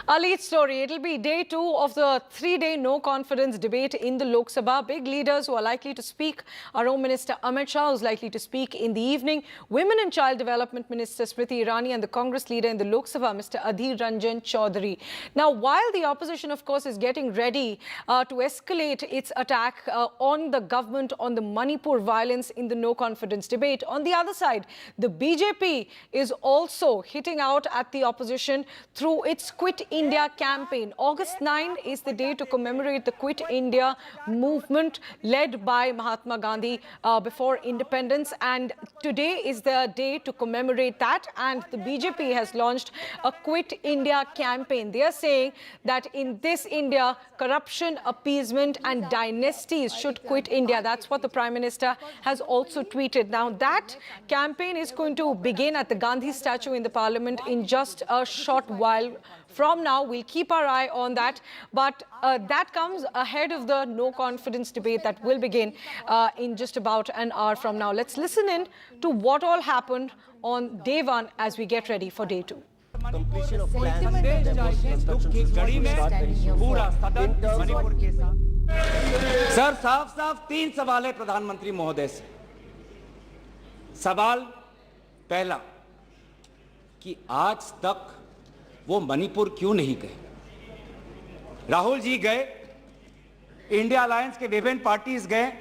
Our lead story, it'll be day 2 of the 3-day no-confidence debate in the Lok Sabha. Big leaders who are likely to speak. Our Home Minister Amit Shah, who's likely to speak in the evening. Women and Child Development Minister Smriti Irani and the Congress leader in the Lok Sabha, Mr. Adhir Ranjan Chaudhary. Now, while the opposition, of course, is getting ready to escalate its attack on the government on the Manipur violence in the no-confidence debate, on the other side, the BJP is also hitting out at the opposition through its Quit India campaign. August 9 is the day to commemorate the Quit India movement led by Mahatma Gandhi before independence, and today is the day to commemorate that, and the BJP has launched a Quit India campaign. They are saying that in this India, corruption, appeasement and dynasties should quit India. That's what the Prime Minister has also tweeted. Now that campaign is going to begin at the Gandhi statue in the Parliament in just a short while from now. We'll keep our eye on that, but that comes ahead of the no-confidence debate that will begin in just about an hour from now. Let's listen in to what all happened on day 1 as we get ready for day 2. Completion of plans sir साफ साफ 3 सवाल है प्रधानमंत्री महोदय से। सवाल पहला कि आज तक वो मणिपुर क्यों नहीं गए? राहुल जी गए, इंडिया अलायंस के विभिन्न पार्टीज गए,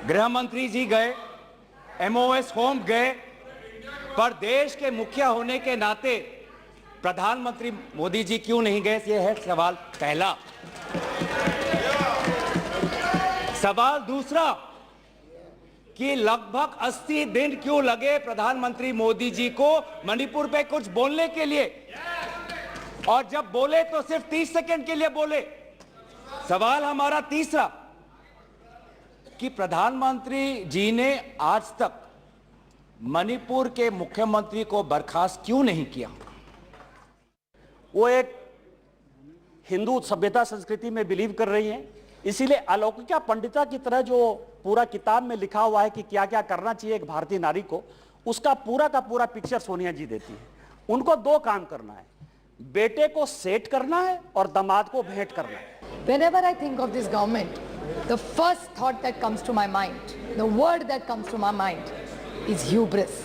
गृह मंत्री जी गए, एमओएस होम गए, पर देश के मुखिया होने के नाते प्रधानमंत्री मोदी जी क्यों नहीं गए? ये है सवाल पहला। सवाल दूसरा कि लगभग 80 दिन क्यों लगे प्रधानमंत्री मोदी जी को मणिपुर पे कुछ बोलने के लिए, और जब बोले तो सिर्फ 30 सेकंड के लिए बोले। सवाल हमारा तीसरा कि प्रधानमंत्री जी ने आज तक मणिपुर के मुख्यमंत्री को बर्खास्त क्यों नहीं किया? वो एक हिंदू सभ्यता संस्कृति में बिलीव कर रही हैं, इसीलिए अलौकिका पंडिता की तरह जो पूरा किताब में लिखा हुआ है कि क्या क्या करना चाहिए एक भारतीय नारी को, उसका पूरा का पूरा पिक्चर सोनिया जी देती है। उनको 2 काम करना है, बेटे को सेट करना है और दामाद को भेंट करना है। Whenever I think of this government, the first thought that comes to my mind, the word that comes to my mind is hubris.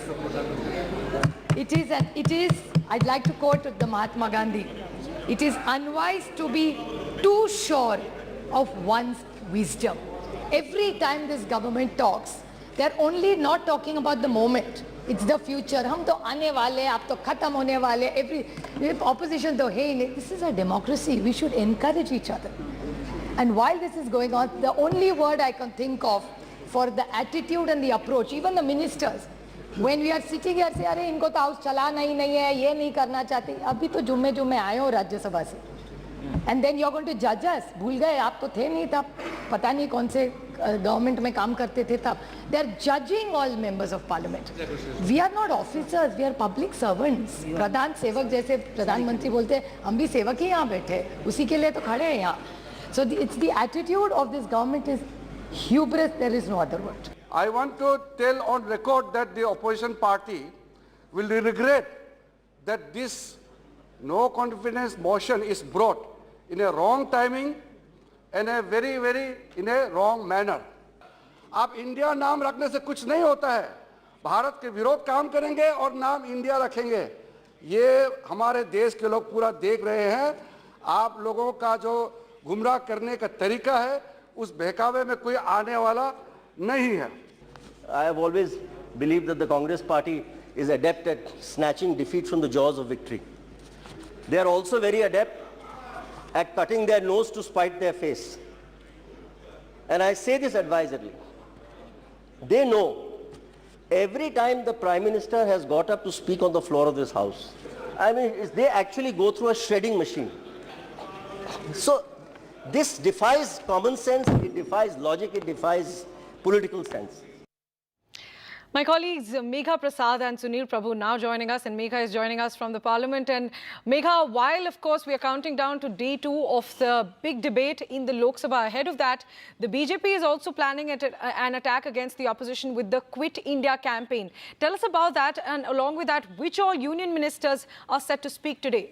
It is, I'd like to quote the Mahatma Gandhi, it is unwise to be too sure of one's wisdom. Every time this government talks, they're only not talking about the moment. It's the future. हम तो आने वाले, आप तो खत्म होने वाले. Every opposition तो है ही नहीं. This is a democracy. We should encourage each other. And while this is going on, the only word I can think of for the attitude and the approach, even the ministers, when we are sitting here, say, अरे इनको तो house चलाना ही नहीं है, ये नहीं करना चाहते. अभी तो जुम्मे आए हो राज्यसभा से. And then you're going to judge us. भूल गए, आप तो थे नहीं तब, पता नहीं कौन से गवर्नमेंट में काम करते थे तब. They are judging all members of parliament. We are not officers, we are public servants. प्रधान सेवक जैसे प्रधानमंत्री बोलते हैं, हम भी सेवक ही यहाँ बैठे, उसी के लिए तो खड़े हैं यहाँ. So it's the attitude of this government is hubris. There is no other word. I want to tell on record that the opposition party will regret that this no confidence motion is brought in a wrong timing and a very in a wrong manner. आप India नाम रखने से कुछ नहीं होता है. भारत के विरोध काम करेंगे और नाम इंडिया रखेंगे. ये हमारे देश के लोग पूरा देख रहे हैं. आप लोगों का जो गुमराह करने का तरीका है, उस बहकावे में कोई आने वाला नहीं है. I have always believed that the Congress party is adept at snatching defeat from the jaws of victory. They are also very adept at cutting their nose to spite their face. And I say this advisedly. They know every time the Prime Minister has got up to speak on the floor of this house, I mean, they actually go through a shredding machine. So this defies common sense, it defies logic, it defies political sense. My colleagues Megha Prasad and Sunil Prabhu now joining us, and Megha is joining us from the Parliament. And Megha, while of course we are counting down to day 2 of the big debate in the Lok Sabha, ahead of that, the BJP is also planning an attack against the opposition with the Quit India campaign. Tell us about that, and along with that, which all union ministers are set to speak today?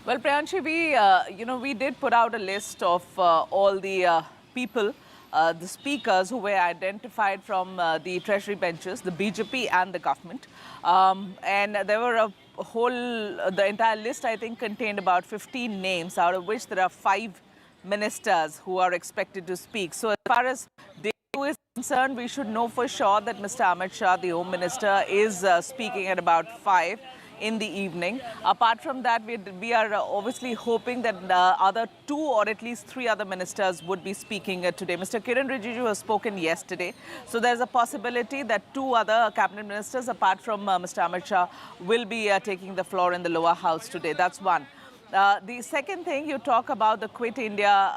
Well, Priyanshi, we did put out a list of all the people, the speakers who were identified from the Treasury benches, the BJP and the government. And there were the entire list, I think, contained about 15 names, out of which there are 5 ministers who are expected to speak. So as far as day 2 is concerned, we should know for sure that Mr. Amit Shah, the Home Minister, is speaking at about 5 in the evening. Apart from that, we are obviously hoping that other 2 or at least 3 other ministers would be speaking today. Mr. Kiran Rijiju has spoken yesterday. So there's a possibility that 2 other cabinet ministers, apart from Mr. Amit Shah, will be taking the floor in the lower house today. That's one. The second thing, you talk about the Quit India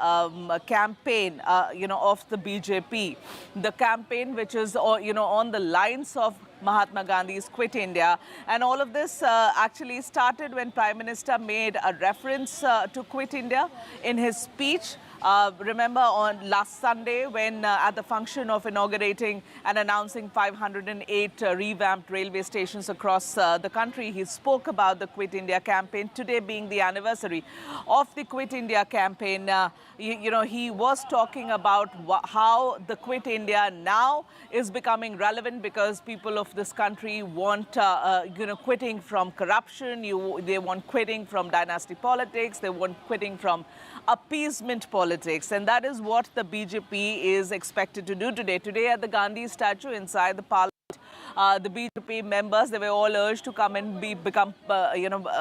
campaign, of the BJP. The campaign which is, on the lines of Mahatma Gandhi's Quit India. And all of this actually started when Prime Minister made a reference to Quit India in his speech. Remember on last Sunday when at the function of inaugurating and announcing 508 revamped railway stations across the country, he spoke about the Quit India campaign. Today being the anniversary of the Quit India campaign, he was talking about how the Quit India now is becoming relevant because people of this country want, quitting from corruption. They want quitting from dynasty politics. They want quitting from appeasement politics. And that is what the BJP is expected to do today. Today at the Gandhi statue inside the Parliament, the BJP members, they were all urged to come and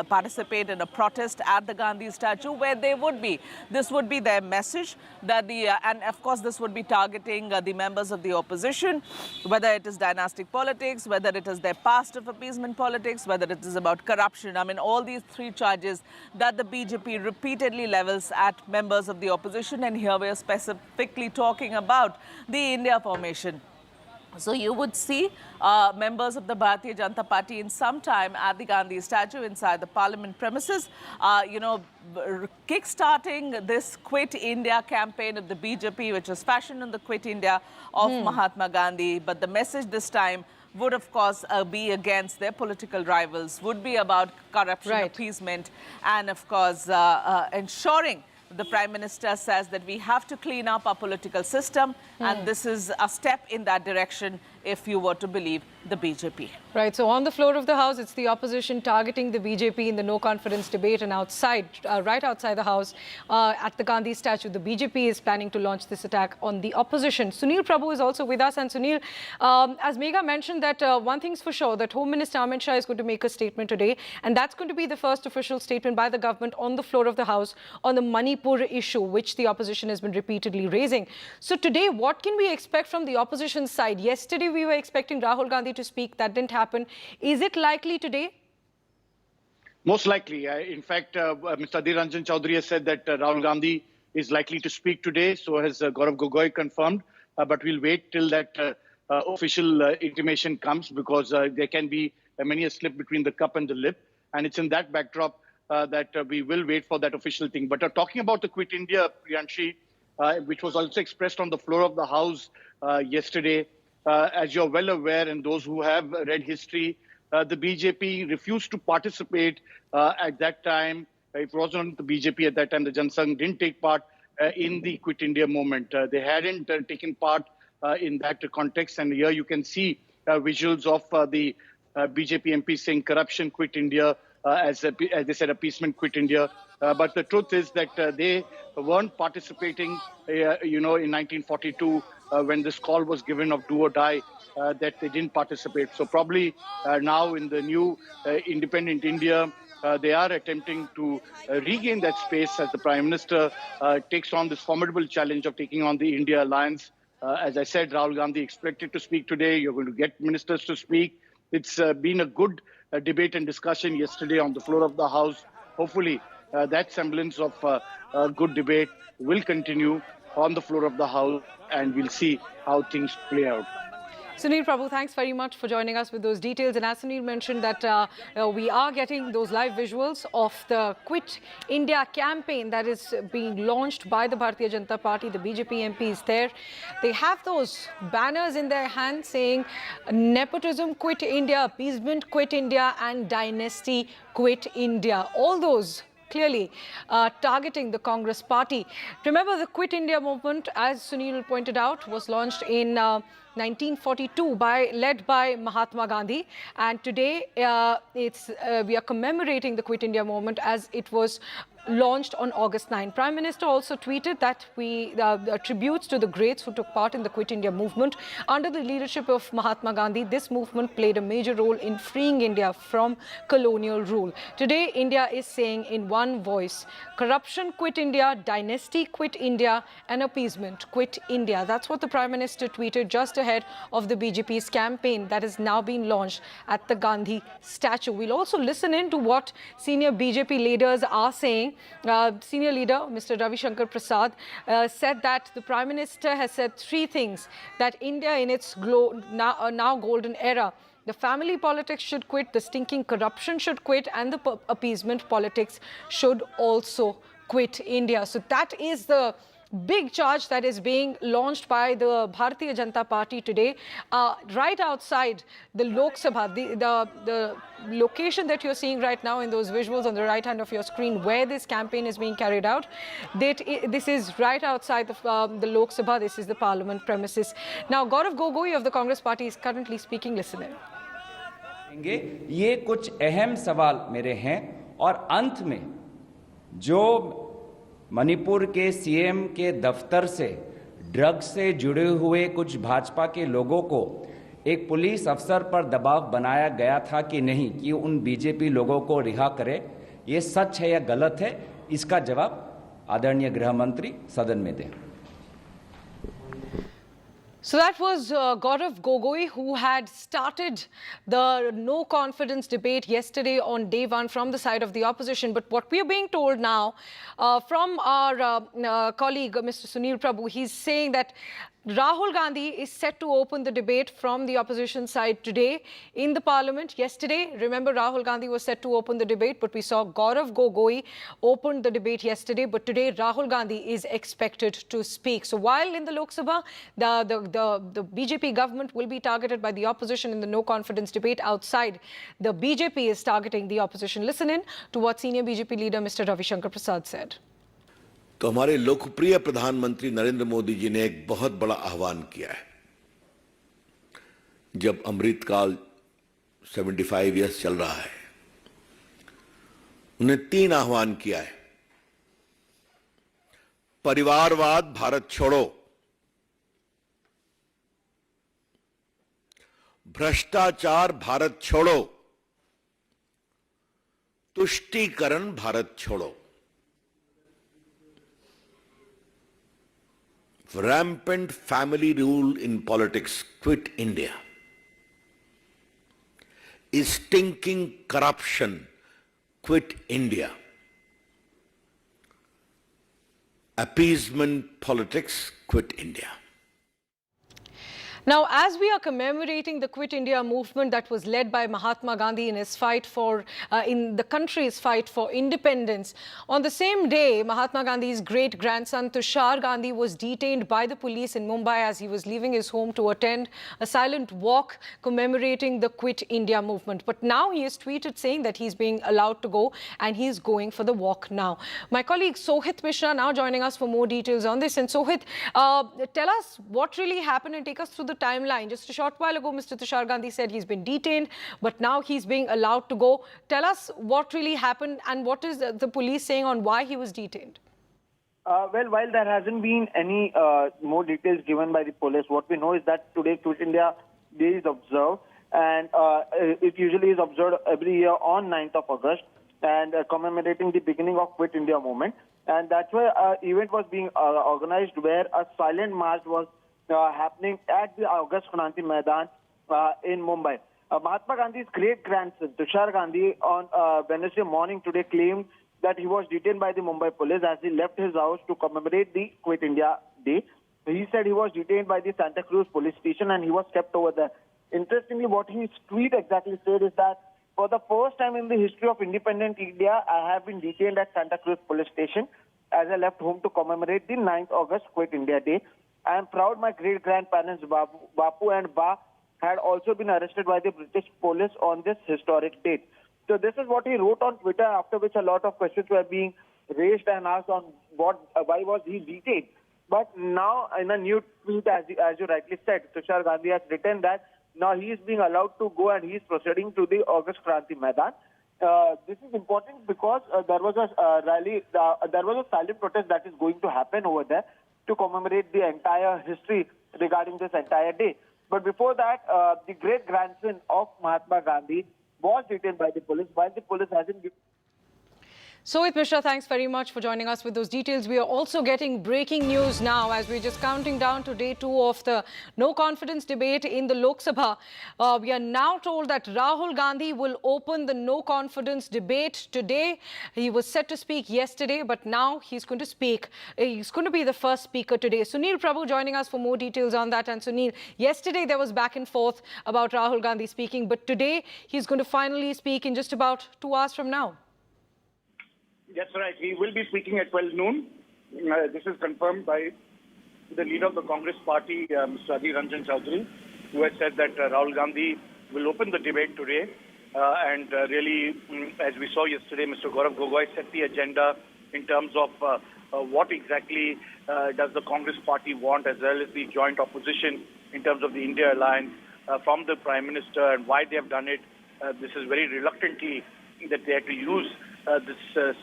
participate in a protest at the Gandhi statue where they would be. This would be their message that and of course this would be targeting the members of the opposition, whether it is dynastic politics, whether it is their past of appeasement politics, whether it is about corruption. I mean, all these 3 charges that the BJP repeatedly levels at members of the opposition. And here we are specifically talking about the India formation. So you would see members of the Bharatiya Janata Party in some time at the Gandhi statue inside the Parliament premises, kick-starting this Quit India campaign of the BJP, which is fashioned on the Quit India of Mahatma Gandhi. But the message this time would, of course, be against their political rivals, would be about corruption, appeasement, and, of course, ensuring. The Prime Minister says that we have to clean up our political system, and this is a step in that direction if you were to believe the BJP. Right. So on the floor of the House, it's the opposition targeting the BJP in the no-confidence debate, and outside, right outside the House, at the Gandhi statue, the BJP is planning to launch this attack on the opposition. Sunil Prabhu is also with us. And Sunil, as Megha mentioned, that one thing's for sure, that Home Minister Amit Shah is going to make a statement today, and that's going to be the first official statement by the government on the floor of the House on the Manipur issue, which the opposition has been repeatedly raising. So today, what can we expect from the opposition side? Yesterday, we were expecting Rahul Gandhi to speak. That didn't happen. Is it likely today? Most likely. In fact, Mr. Adhir Ranjan Chaudhary has said that Rahul Gandhi is likely to speak today. So has Gaurav Gogoi confirmed. But we'll wait till that official intimation comes, because there can be many a slip between the cup and the lip. And it's in that backdrop that we will wait for that official thing. But talking about the Quit India, Priyanshi, which was also expressed on the floor of the House yesterday, as you're well aware, and those who have read history, the BJP refused to participate at that time. It wasn't the BJP at that time. The Jan Sangh didn't take part in the Quit India movement. They hadn't taken part in that context. And here you can see visuals of the BJP MP saying corruption, quit India, as they said, appeasement, quit India. But the truth is that they weren't participating, in 1942 when this call was given of do or die, that they didn't participate. So probably now in the new independent India, they are attempting to regain that space as the Prime Minister takes on this formidable challenge of taking on the India alliance. As I said, Rahul Gandhi expected to speak today. You're going to get ministers to speak. It's been a good debate and discussion yesterday on the floor of the House. Hopefully, that semblance of a good debate will continue on the floor of the House, and we'll see how things play out. Sunil Prabhu, thanks very much for joining us with those details. And as Sunil mentioned that we are getting those live visuals of the Quit India campaign that is being launched by the Bharatiya Janata Party. The BJP MPs there, they have those banners in their hands saying nepotism quit India, appeasement quit India, and dynasty quit India. All those clearly targeting the Congress party. Remember, the Quit India movement, as Sunil pointed out, was launched in 1942 led by Mahatma Gandhi, and today we are commemorating the Quit India movement as it was launched on August 9. Prime Minister also tweeted that tributes to the greats who took part in the Quit India movement. Under the leadership of Mahatma Gandhi, this movement played a major role in freeing India from colonial rule. Today, India is saying in one voice, corruption quit India, dynasty quit India, and appeasement quit India. That's what the Prime Minister tweeted just ahead of the BJP's campaign that has now been launched at the Gandhi statue. We'll also listen in to what senior BJP leaders are saying. Senior leader Mr. Ravi Shankar Prasad said that the Prime Minister has said three things: that India in its now golden era, the family politics should quit, the stinking corruption should quit, and the appeasement politics should also quit India. So that is the big charge that is being launched by the Bharatiya Janata Party today, right outside the Lok Sabha, the location that you're seeing right now in those visuals on the right hand of your screen, where this campaign is being carried out. This is right outside the Lok Sabha. This is the Parliament premises. Now, Gaurav Gogoi of the Congress Party is currently speaking. Listen in. ये कुछ अहम सवाल मेरे हैं, और अंत में जो मणिपुर के सीएम के दफ्तर से ड्रग्स से जुड़े हुए कुछ भाजपा के लोगों को एक पुलिस अफसर पर दबाव बनाया गया था कि नहीं, कि उन बीजेपी लोगों को रिहा करे, ये सच है या गलत है, इसका जवाब आदरणीय गृह मंत्री सदन में दें। So that was Gaurav Gogoi, who had started the no confidence debate yesterday on day one from the side of the opposition. But what we are being told now from our colleague, Mr. Sunil Prabhu, he's saying that Rahul Gandhi is set to open the debate from the opposition side today in the Parliament. Yesterday, remember, Rahul Gandhi was set to open the debate, but we saw Gaurav Gogoi opened the debate yesterday. But today, Rahul Gandhi is expected to speak. So while in the Lok Sabha, the BJP government will be targeted by the opposition in the no confidence debate, outside, the BJP is targeting the opposition. Listen in to what senior BJP leader Mr. Ravi Shankar Prasad said. तो हमारे लोकप्रिय प्रधानमंत्री नरेंद्र मोदी जी ने एक बहुत बड़ा आह्वान किया है। जब अमृतकाल 75 इयर्स चल रहा है, उन्हें 3 आह्वान किया है: परिवारवाद भारत छोड़ो, भ्रष्टाचार भारत छोड़ो, तुष्टीकरण भारत छोड़ो। Rampant family rule in politics, quit India. Stinking corruption, quit India. Appeasement politics, quit India. Now, as we are commemorating the Quit India movement that was led by Mahatma Gandhi in his fight for, in the country's fight for independence, on the same day, Mahatma Gandhi's great-grandson Tushar Gandhi was detained by the police in Mumbai as he was leaving his home to attend a silent walk commemorating the Quit India movement. But now he has tweeted saying that he's being allowed to go and he's going for the walk now. My colleague Sohit Mishra now joining us for more details on this. And Sohit, tell us what really happened and take us through the timeline. Just a short while ago, Mr. Tushar Gandhi said he's been detained, but now he's being allowed to go. Tell us what really happened and what is the police saying on why he was detained? Well, while there hasn't been any more details given by the police, what we know is that today Quit India Day is observed, and it usually is observed every year on 9th of August, and commemorating the beginning of Quit India movement. And that's why an event was being organized where a silent march was happening at the August Kranti Maidan in Mumbai. Mahatma Gandhi's great-grandson, Tushar Gandhi, on Wednesday morning today claimed that he was detained by the Mumbai police as he left his house to commemorate the Quit India Day. He said he was detained by the Santa Cruz police station and he was kept over there. Interestingly, what his tweet exactly said is that for the first time in the history of independent India, I have been detained at Santa Cruz police station as I left home to commemorate the 9th August Quit India Day. I am proud my great-grandparents Bapu and Ba had also been arrested by the British police on this historic date. So this is what he wrote on Twitter, after which a lot of questions were being raised and asked on why was he detained. But now, in a new tweet, as you rightly said, Tushar Gandhi has written that now he is being allowed to go and he is proceeding to the August Kranti Maidan. This is important because there was a rally, there was a silent protest that is going to happen over there to commemorate the entire history regarding this entire day. But before that, the great grandson of Mahatma Gandhi was detained by the police, while the police hasn't given. Sohit Mishra, thanks very much for joining us with those details. We are also getting breaking news now as we're just counting down to day 2 of the no confidence debate in the Lok Sabha. We are now told that Rahul Gandhi will open the no confidence debate today. He was set to speak yesterday, but now he's going to speak. He's going to be the first speaker today. Sunil Prabhu joining us for more details on that. And Sunil, yesterday there was back and forth about Rahul Gandhi speaking, but today he's going to finally speak in just about 2 hours from now. That's right. He will be speaking at 12 noon. This is confirmed by the leader of the Congress party, Mr. Adhir Ranjan Chaudhary, who has said that Rahul Gandhi will open the debate today. And really, as we saw yesterday, Mr. Gaurav Gogoi set the agenda in terms of what exactly does the Congress party want, as well as the joint opposition in terms of the India alliance from the Prime Minister and why they have done it. This is very reluctantly that they had to use this,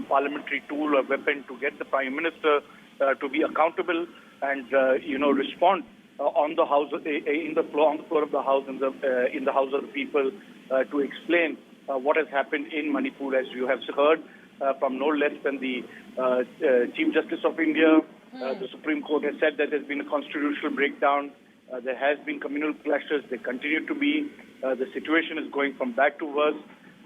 parliamentary tool or weapon to get the Prime Minister to be accountable and, respond on the House, on the floor of the House, in the House of the People, to explain what has happened in Manipur, as you have heard from no less than the Chief Justice of India. The Supreme Court has said that there's been a constitutional breakdown. There has been communal clashes. They continue to be. The situation is going from bad to worse.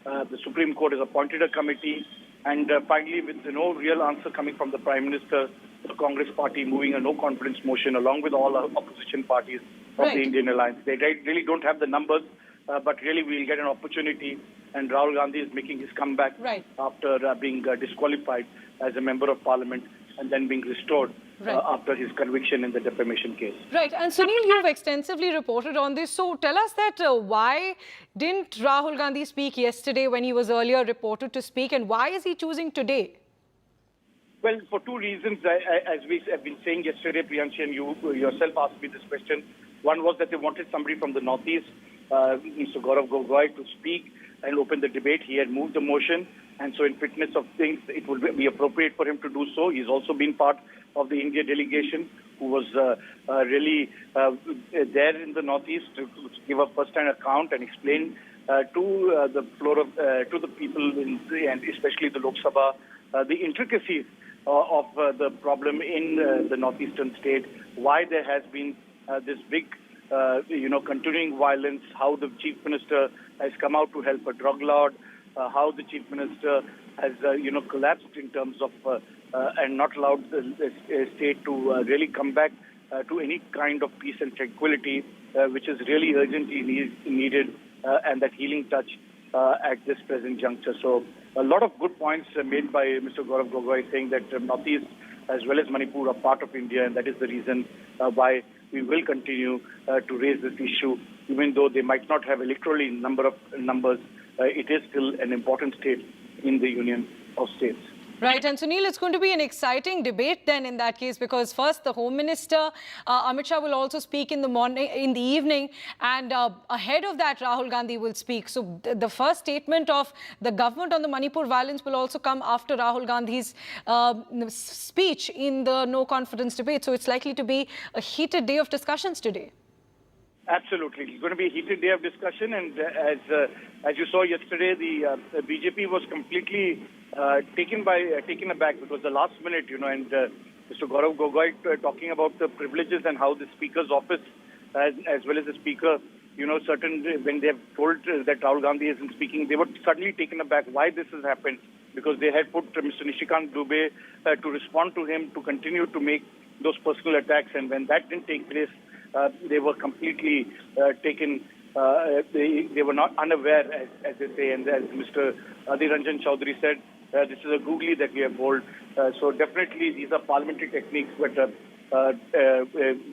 The Supreme Court has appointed a committee, and finally, with no real answer coming from the Prime Minister, the Congress party moving a no-confidence motion along with all opposition parties of the Indian alliance. They really don't have the numbers, but really we'll get an opportunity, and Rahul Gandhi is making his comeback after being disqualified as a member of parliament and then being restored after his conviction in the defamation case. Right. And Sunil, you've extensively reported on this. So tell us that why didn't Rahul Gandhi speak yesterday when he was earlier reported to speak, and why is he choosing today? Well, for two reasons. As we have been saying yesterday, Priyanshi, and you yourself asked me this question. One was that they wanted somebody from the Northeast, Mr. Gaurav Gogoi, to speak and open the debate. He had moved the motion, and so in fitness of things, it would be appropriate for him to do so. He's also been part of the India delegation, who was really there in the Northeast to give a first-hand account and explain to the floor of to the people and especially the Lok Sabha the intricacies of the problem in the northeastern state, why there has been this big continuing violence, how the Chief Minister has come out to help a drug lord, how the Chief Minister has collapsed in terms of and not allowed the state to really come back to any kind of peace and tranquility, which is really urgently needed, and that healing touch at this present juncture. So a lot of good points made by Mr. Gaurav Gogoi, saying that Northeast as well as Manipur are part of India, and that is the reason why we will continue to raise this issue, even though they might not have electorally numbers. It is still an important state in the Union of States. Right. And Sunil, it's going to be an exciting debate then in that case, because first the Home Minister, Amit Shah, will also speak in the evening, and ahead of that, Rahul Gandhi will speak. So the first statement of the government on the Manipur violence will also come after Rahul Gandhi's speech in the no confidence debate. So it's likely to be a heated day of discussions today. Absolutely. It's going to be a heated day of discussion. And as you saw yesterday, the BJP was completely taken aback, because the last minute, and Mr. Gaurav Gogoi talking about the privileges and how the Speaker's office, as well as the Speaker, when they have told that Rahul Gandhi isn't speaking, they were suddenly taken aback why this has happened, because they had put Mr. Nishikant Dubey to respond to him, to continue to make those personal attacks. And when that didn't take place, they were completely taken. They were not unaware, as they say. And as Mr. Adhir Ranjan Chaudhary said, this is a googly that we have pulled. So definitely these are parliamentary techniques, but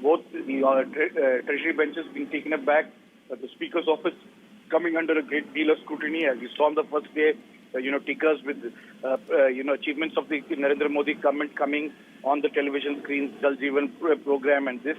both the Treasury benches being taken aback, the Speaker's office coming under a great deal of scrutiny. As you saw on the first day, tickers with, achievements of the Narendra Modi government coming on the television screens, Jal Jeevan program, and this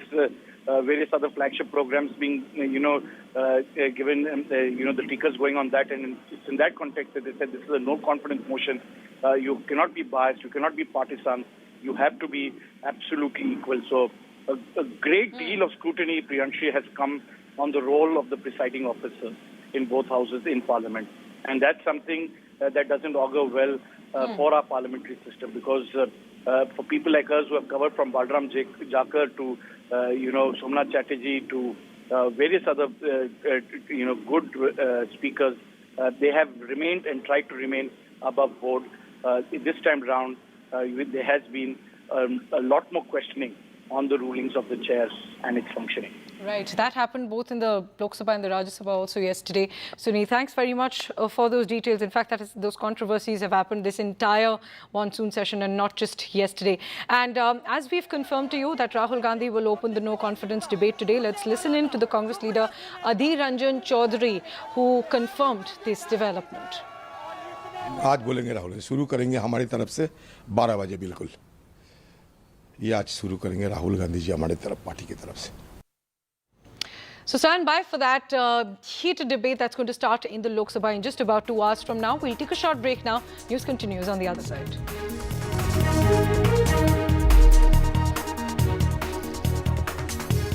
various other flagship programs being, given, the tickers going on that. And it's in that context that they said this is a no-confidence motion. You cannot be biased, you cannot be partisan, you have to be absolutely equal. So a great deal of scrutiny, Priyanshi, has come on the role of the presiding officer in both houses in Parliament. And that's something that doesn't augur well for our parliamentary system, because for people like us who have covered from Balram Jakar to, Somnath Chatterjee to various other, good speakers, they have remained and tried to remain above board. This time round, there has been a lot more questioning on the rulings of the chairs and its functioning. Right. That happened both in the Lok Sabha and the Rajya Sabha also yesterday. Suni, thanks very much for those details. In fact, those controversies have happened this entire monsoon session and not just yesterday. And as we've confirmed to you that Rahul Gandhi will open the no-confidence debate today, let's listen in to the Congress leader Adhir Ranjan Chaudhary, who confirmed this development. आज बोलेंगे राहुल, शुरू करेंगे हमारी तरफ से 12 बजे बिल्कुल। ये आज शुरू करेंगे राहुल गांधी जी हमारे तरफ पार्टी की तरफ से। So stand by for that heated debate that's going to start in the Lok Sabha in just about 2 hours from now. We'll take a short break now. News continues on the other side.